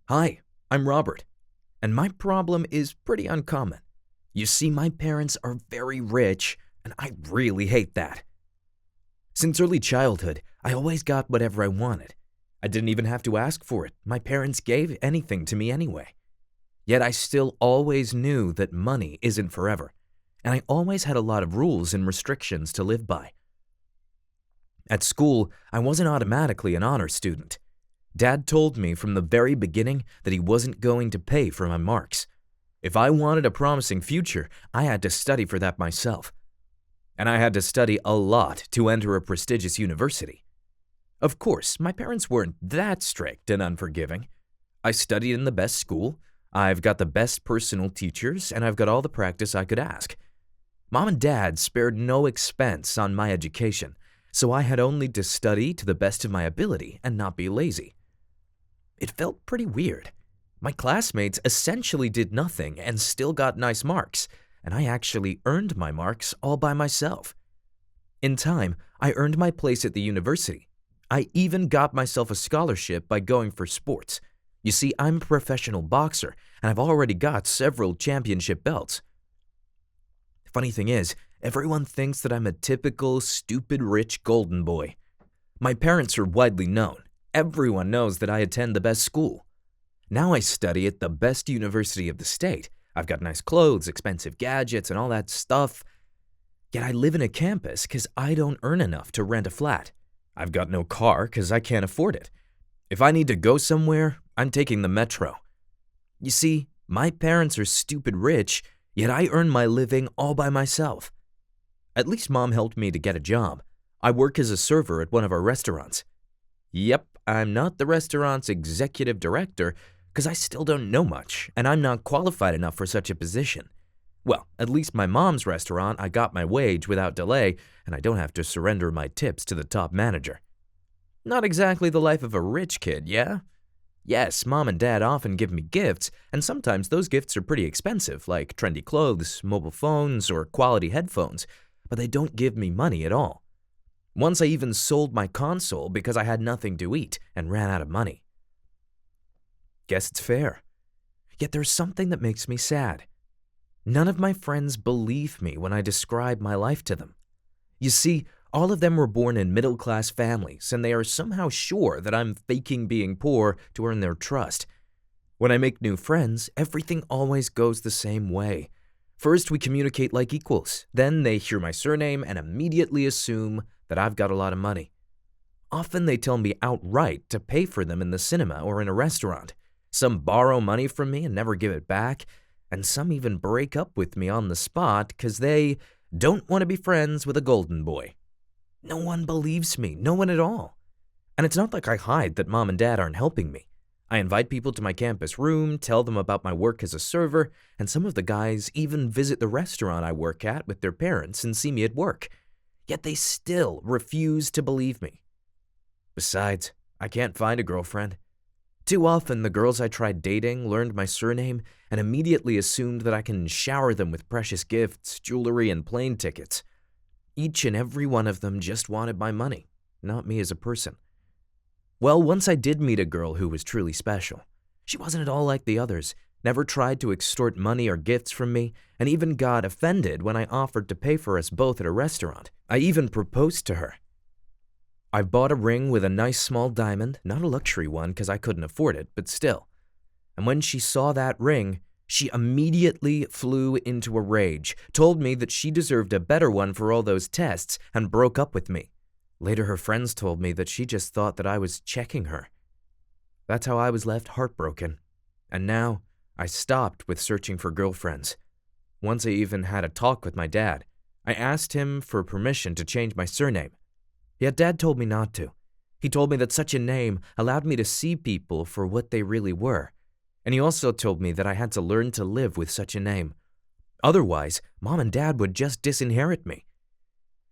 Hi, I'm Robert, and my problem is pretty uncommon. You see, my parents are very rich, and I really hate that. Since early childhood, I always got whatever I wanted. I didn't even have to ask for it. My parents gave anything to me anyway. Yet I still always knew that money isn't forever, and I always had a lot of rules and restrictions to live by. At school, I wasn't automatically an honor student. Dad told me from the very beginning that he wasn't going to pay for my marks. If I wanted a promising future, I had to study for that myself. And I had to study a lot to enter a prestigious university. Of course, my parents weren't that strict and unforgiving. I studied in the best school, I've got the best personal teachers, and I've got all the practice I could ask. Mom and Dad spared no expense on my education, so I had only to study to the best of my ability and not be lazy. It felt pretty weird. My classmates essentially did nothing and still got nice marks, and I actually earned my marks all by myself. In time, I earned my place at the university. I even got myself a scholarship by going for sports. You see, I'm a professional boxer, and I've already got several championship belts. Funny thing is, everyone thinks that I'm a typical stupid rich golden boy. My parents are widely known. Everyone knows that I attend the best school. Now I study at the best university of the state. I've got nice clothes, expensive gadgets, and all that stuff. Yet I live in a campus because I don't earn enough to rent a flat. I've got no car because I can't afford it. If I need to go somewhere, I'm taking the metro. You see, my parents are stupid rich, yet I earn my living all by myself. At least Mom helped me to get a job. I work as a server at one of our restaurants. Yep, I'm not the restaurant's executive director because I still don't know much, and I'm not qualified enough for such a position. Well, at least my mom's restaurant, I got my wage without delay, and I don't have to surrender my tips to the top manager. Not exactly the life of a rich kid, yeah? Yes, Mom and Dad often give me gifts, and sometimes those gifts are pretty expensive, like trendy clothes, mobile phones, or quality headphones, but they don't give me money at all. Once I even sold my console because I had nothing to eat and ran out of money. Guess it's fair. Yet there's something that makes me sad. None of my friends believe me when I describe my life to them. You see, all of them were born in middle-class families, and they are somehow sure that I'm faking being poor to earn their trust. When I make new friends, everything always goes the same way. First, we communicate like equals. Then they hear my surname and immediately assume that I've got a lot of money. Often they tell me outright to pay for them in the cinema or in a restaurant. Some borrow money from me and never give it back, and some even break up with me on the spot because they don't want to be friends with a golden boy. No one believes me, no one at all. And it's not like I hide that Mom and Dad aren't helping me. I invite people to my campus room, tell them about my work as a server, and some of the guys even visit the restaurant I work at with their parents and see me at work. Yet they still refuse to believe me. Besides, I can't find a girlfriend. Too often, the girls I tried dating learned my surname and immediately assumed that I can shower them with precious gifts, jewelry, and plane tickets. Each and every one of them just wanted my money, not me as a person. Well, once I did meet a girl who was truly special. She wasn't at all like the others, never tried to extort money or gifts from me, and even got offended when I offered to pay for us both at a restaurant. I even proposed to her. I bought a ring with a nice small diamond, not a luxury one because I couldn't afford it, but still. And when she saw that ring, she immediately flew into a rage, told me that she deserved a better one for all those tests, and broke up with me. Later, her friends told me that she just thought that I was checking her. That's how I was left heartbroken. And now, I stopped with searching for girlfriends. Once I even had a talk with my dad. I asked him for permission to change my surname. Yet Dad told me not to. He told me that such a name allowed me to see people for what they really were. And he also told me that I had to learn to live with such a name. Otherwise, Mom and Dad would just disinherit me.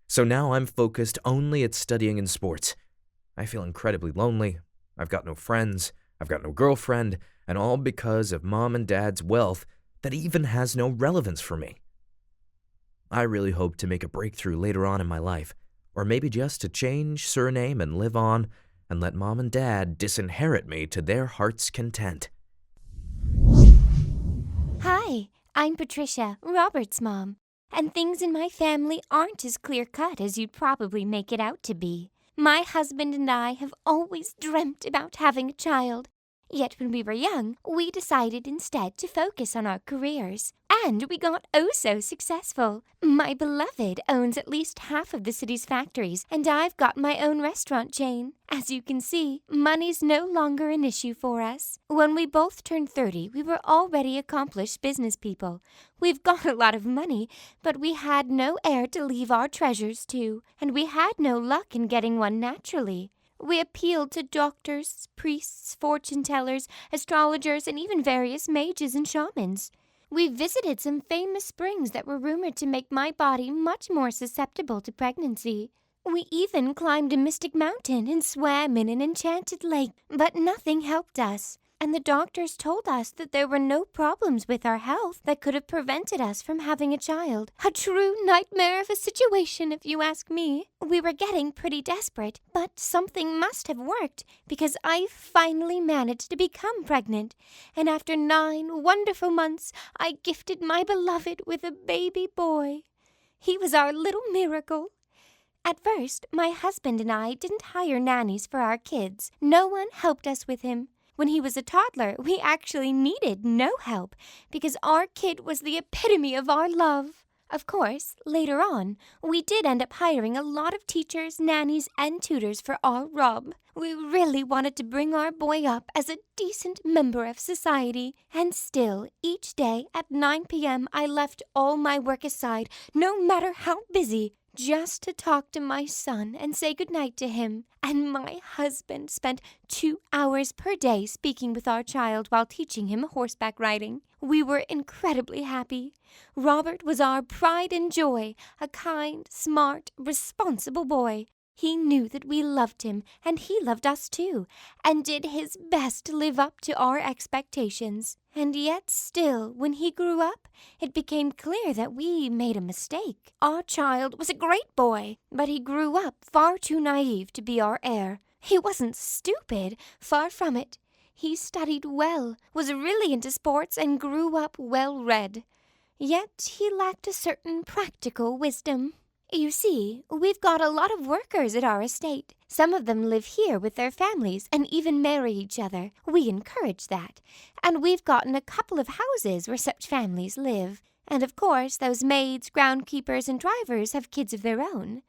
So now I'm focused only at studying and sports. I feel incredibly lonely. I've got no friends. I've got no girlfriend. And all because of Mom and Dad's wealth that even has no relevance for me. I really hope to make a breakthrough later on in my life. Or maybe just to change surname and live on and let Mom and Dad disinherit me to their heart's content. Hi, I'm Patricia, Robert's mom, and things in my family aren't as clear-cut as you'd probably make it out to be. My husband and I have always dreamt about having a child. Yet when we were young, we decided instead to focus on our careers. And we got oh so successful. My beloved owns at least half of the city's factories, and I've got my own restaurant chain. As you can see, money's no longer an issue for us. When we both turned 30, we were already accomplished business people. We've got a lot of money, but we had no heir to leave our treasures to, and we had no luck in getting one naturally. We appealed to doctors, priests, fortune-tellers, astrologers, and even various mages and shamans. We visited some famous springs that were rumored to make my body much more susceptible to pregnancy. We even climbed a mystic mountain and swam in an enchanted lake, but nothing helped us. And the doctors told us that there were no problems with our health that could have prevented us from having a child. A true nightmare of a situation, if you ask me. We were getting pretty desperate, but something must have worked because I finally managed to become pregnant. And after 9 wonderful months, I gifted my beloved with a baby boy. He was our little miracle. At first, my husband and I didn't hire nannies for our kids. No one helped us with him. When he was a toddler, we actually needed no help because our kid was the epitome of our love. Of course, later on, we did end up hiring a lot of teachers, nannies, and tutors for our Rob. We really wanted to bring our boy up as a decent member of society. And still, each day at 9 p.m., I left all my work aside, no matter how busy, just to talk to my son and say goodnight to him. And my husband spent 2 hours per day speaking with our child while teaching him horseback riding. We were incredibly happy. Robert was our pride and joy, a kind, smart, responsible boy. He knew that we loved him, and he loved us too, and did his best to live up to our expectations. And yet still, when he grew up, it became clear that we made a mistake. Our child was a great boy, but he grew up far too naive to be our heir. He wasn't stupid, far from it. He studied well, was really into sports, and grew up well-read. Yet he lacked a certain practical wisdom. You see, we've got a lot of workers at our estate. Some of them live here with their families and even marry each other. We encourage that. And we've gotten a couple of houses where such families live. And of course, those maids, groundkeepers, and drivers have kids of their own.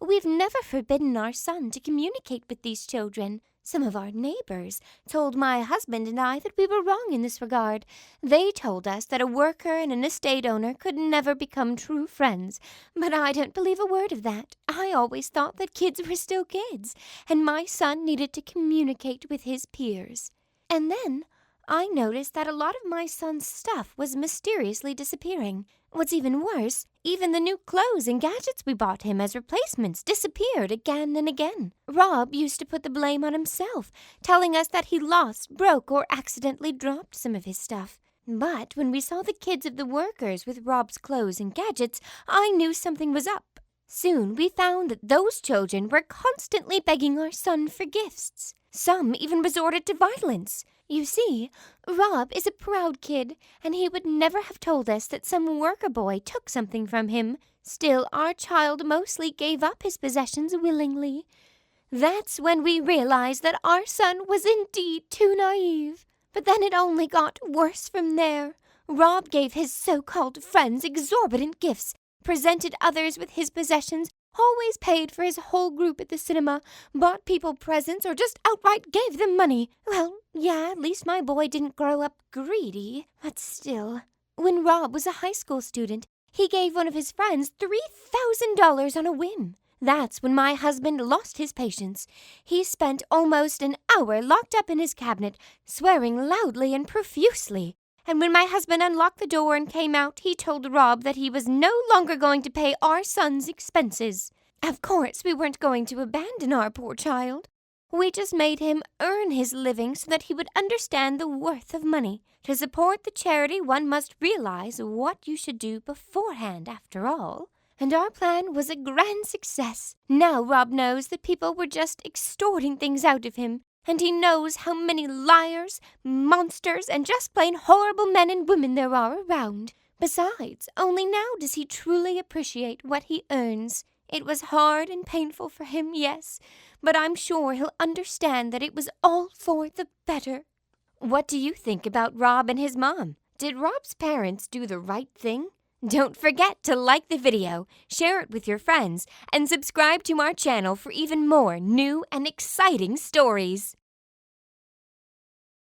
We've never forbidden our son to communicate with these children. Some of our neighbors told my husband and I that we were wrong in this regard. They told us that a worker and an estate owner could never become true friends. But I don't believe a word of that. I always thought that kids were still kids, and my son needed to communicate with his peers. And then I noticed that a lot of my son's stuff was mysteriously disappearing. What's even worse, even the new clothes and gadgets we bought him as replacements disappeared again and again. Rob used to put the blame on himself, telling us that he lost, broke, or accidentally dropped some of his stuff. But when we saw the kids of the workers with Rob's clothes and gadgets, I knew something was up. Soon we found that those children were constantly begging our son for gifts. Some even resorted to violence. You see, Rob is a proud kid, and he would never have told us that some worker boy took something from him. Still, our child mostly gave up his possessions willingly. That's when we realized that our son was indeed too naive. But then it only got worse from there. Rob gave his so-called friends exorbitant gifts, presented others with his possessions, always paid for his whole group at the cinema, bought people presents, or just outright gave them money. Well, yeah, at least my boy didn't grow up greedy, but still. When Rob was a high school student, he gave one of his friends $3,000 on a whim. That's when my husband lost his patience. He spent almost an hour locked up in his cabinet, swearing loudly and profusely. And when my husband unlocked the door and came out, he told Rob that he was no longer going to pay our son's expenses. Of course, we weren't going to abandon our poor child. We just made him earn his living so that he would understand the worth of money. To support the charity, one must realize what you should do beforehand, after all. And our plan was a grand success. Now Rob knows that people were just extorting things out of him. And he knows how many liars, monsters, and just plain horrible men and women there are around. Besides, only now does he truly appreciate what he earns. It was hard and painful for him, yes, but I'm sure he'll understand that it was all for the better. What do you think about Rob and his mom? Did Rob's parents do the right thing? Don't forget to like the video, share it with your friends, and subscribe to our channel for even more new and exciting stories.